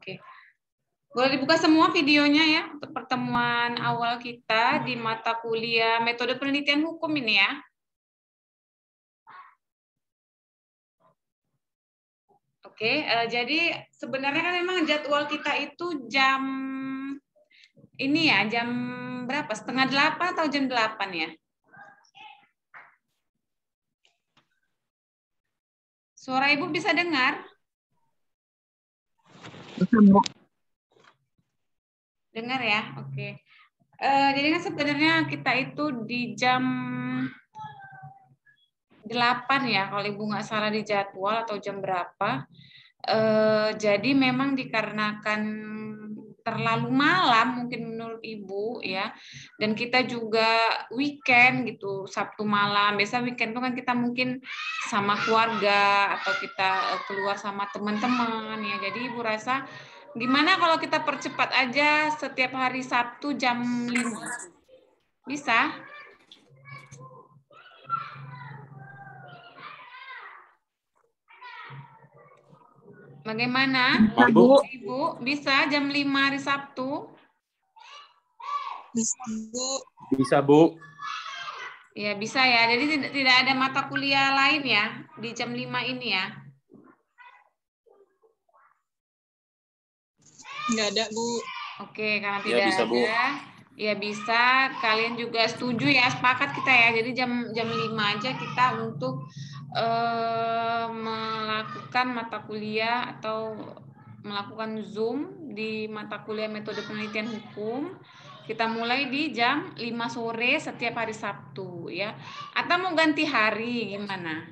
Oke. Boleh dibuka semua videonya ya untuk pertemuan awal kita di mata kuliah metode penelitian hukum ini ya. Oke, jadi sebenarnya kan memang jadwal kita itu jam ini ya, jam berapa? Setengah 8 atau jam 8 ya? Suara Ibu bisa dengar? Dengar ya, oke. Jadi kan sebenarnya kita itu di jam 8 ya, kalau Ibu nggak salah di jadwal atau jam berapa. Jadi memang dikarenakan terlalu malam mungkin menurut Ibu ya, dan kita juga weekend gitu, Sabtu malam. Biasa weekend itu kan kita mungkin sama keluarga atau kita keluar sama teman-teman ya. Jadi Ibu rasa gimana kalau kita percepat aja setiap hari Sabtu jam 5? Bisa? Bagaimana? Bu. Ibu, bisa jam 5 hari Sabtu? Bisa, Bu. Bisa, Bu. Ya, bisa ya. Jadi tidak ada mata kuliah lain ya di jam 5 ini ya? Nggak ada, Bu. Oke, karena Ya, tidak bisa, ada, Bu. ya bisa. Kalian juga setuju ya, sepakat kita ya. Jadi jam 5 aja kita untuk melakukan mata kuliah atau melakukan Zoom di mata kuliah metode penelitian hukum. Kita mulai di jam 5 sore setiap hari Sabtu ya. Atau mau ganti hari gimana?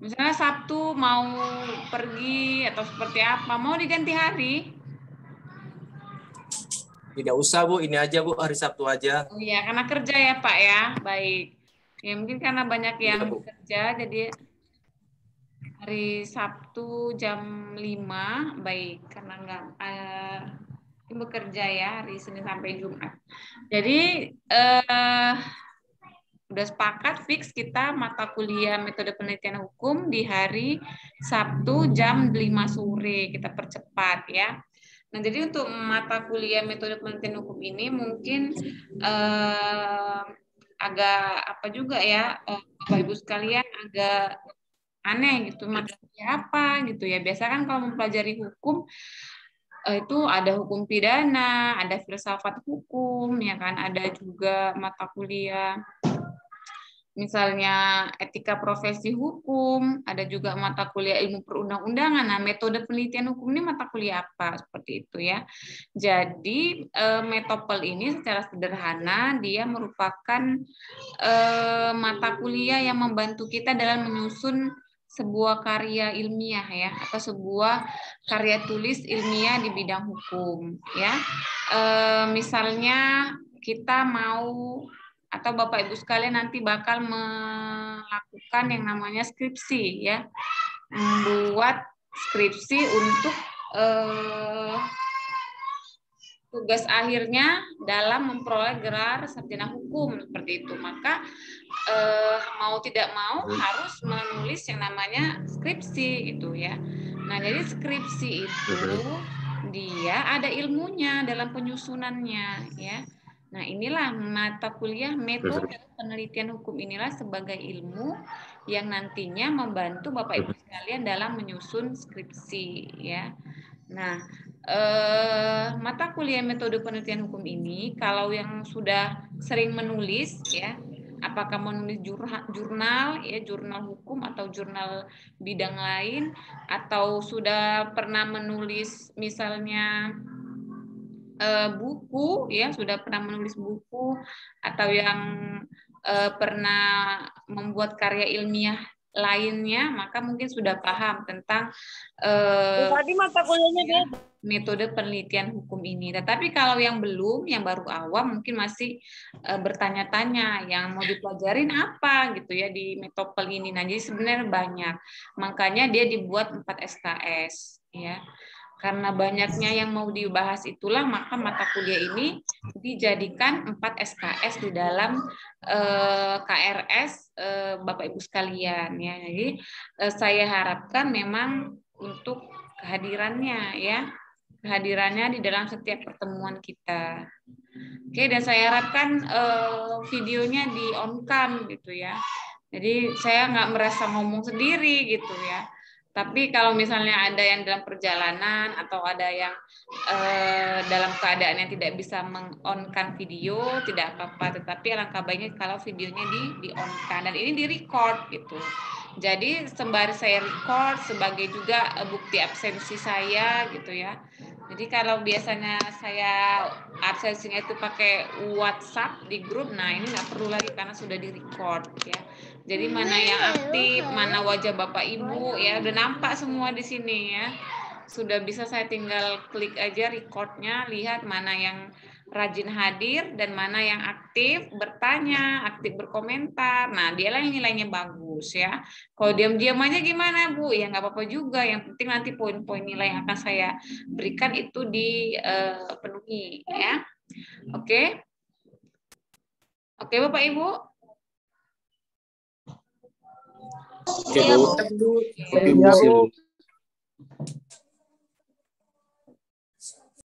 Misalnya Sabtu mau pergi atau seperti apa? Mau diganti hari? Tidak usah, Bu. Ini aja, Bu. Hari Sabtu aja. Oh iya, karena kerja ya Pak ya. Baik. Ya mungkin karena banyak yang Iya, Bu. bekerja, jadi hari Sabtu jam 5, baik. Karena enggak bekerja ya hari Senin sampai Jumat. Jadi udah sepakat fix kita mata kuliah metode penelitian hukum di hari Sabtu jam 5 sore. Kita percepat ya. Nah, jadi untuk mata kuliah metode penelitian hukum ini mungkin agak apa juga ya, Bapak Ibu sekalian agak aneh gitu, materi apa gitu ya. Biasa kan kalau mempelajari hukum itu ada hukum pidana, ada filsafat hukum, ya kan, ada juga mata kuliah misalnya etika profesi hukum, ada juga mata kuliah ilmu perundang-undangan. Nah, metode penelitian hukum ini mata kuliah apa? Seperti itu ya. Jadi, metopel ini secara sederhana dia merupakan mata kuliah yang membantu kita dalam menyusun sebuah karya ilmiah ya, atau sebuah karya tulis ilmiah di bidang hukum ya. Misalnya kita mau atau Bapak Ibu sekalian nanti bakal melakukan yang namanya skripsi ya, membuat skripsi untuk tugas akhirnya dalam memperoleh gelar sarjana hukum seperti itu. Maka mau tidak mau harus menulis yang namanya skripsi itu ya. Nah, jadi skripsi itu dia ada ilmunya dalam penyusunannya ya. Nah, inilah mata kuliah metode penelitian hukum inilah sebagai ilmu yang nantinya membantu Bapak Ibu sekalian dalam menyusun skripsi ya. Nah, mata kuliah metode penelitian hukum ini kalau yang sudah sering menulis ya, apakah menulis jurnal ya, jurnal hukum atau jurnal bidang lain, atau sudah pernah menulis misalnya buku ya, sudah pernah menulis buku, atau yang pernah membuat karya ilmiah lainnya, maka mungkin sudah paham tentang Tadi mata kuliahnya ya, metode penelitian hukum ini. Tetapi kalau yang belum, yang baru awam, mungkin masih bertanya-tanya yang mau dipelajarin apa gitu ya di metopel ini. Nah, jadi sebenarnya banyak. Makanya dia dibuat 4 SKS ya. Karena banyaknya yang mau dibahas itulah maka mata kuliah ini dijadikan 4 SKS di dalam KRS Bapak Ibu sekalian ya. Jadi saya harapkan memang untuk kehadirannya ya, kehadirannya di dalam setiap pertemuan kita. Oke, dan saya harapkan videonya di on cam gitu ya. Jadi saya nggak merasa ngomong sendiri gitu ya. Tapi kalau misalnya ada yang dalam perjalanan atau ada yang dalam keadaan yang tidak bisa meng-on-kan video, tidak apa-apa. Tetapi alangkah baiknya kalau videonya di-on-kan. Dan ini di-record gitu. Jadi sembari saya record sebagai juga bukti absensi saya gitu ya. Jadi kalau biasanya saya absensinya itu pakai WhatsApp di grup, nah ini nggak perlu lagi karena sudah di-record ya. Jadi mana yang aktif, mana wajah Bapak Ibu ya, udah nampak semua di sini ya. Sudah bisa saya tinggal klik aja recordnya, lihat mana yang rajin hadir dan mana yang aktif bertanya, aktif berkomentar. Nah, dialah yang nilainya bagus ya. Kalau diam-diam aja gimana Bu? Ya nggak apa-apa juga. Yang penting nanti poin-poin nilai yang akan saya berikan itu dipenuhi ya. Oke. Oke Bapak Ibu. Oke, Bu. Oke, Oke, Bu.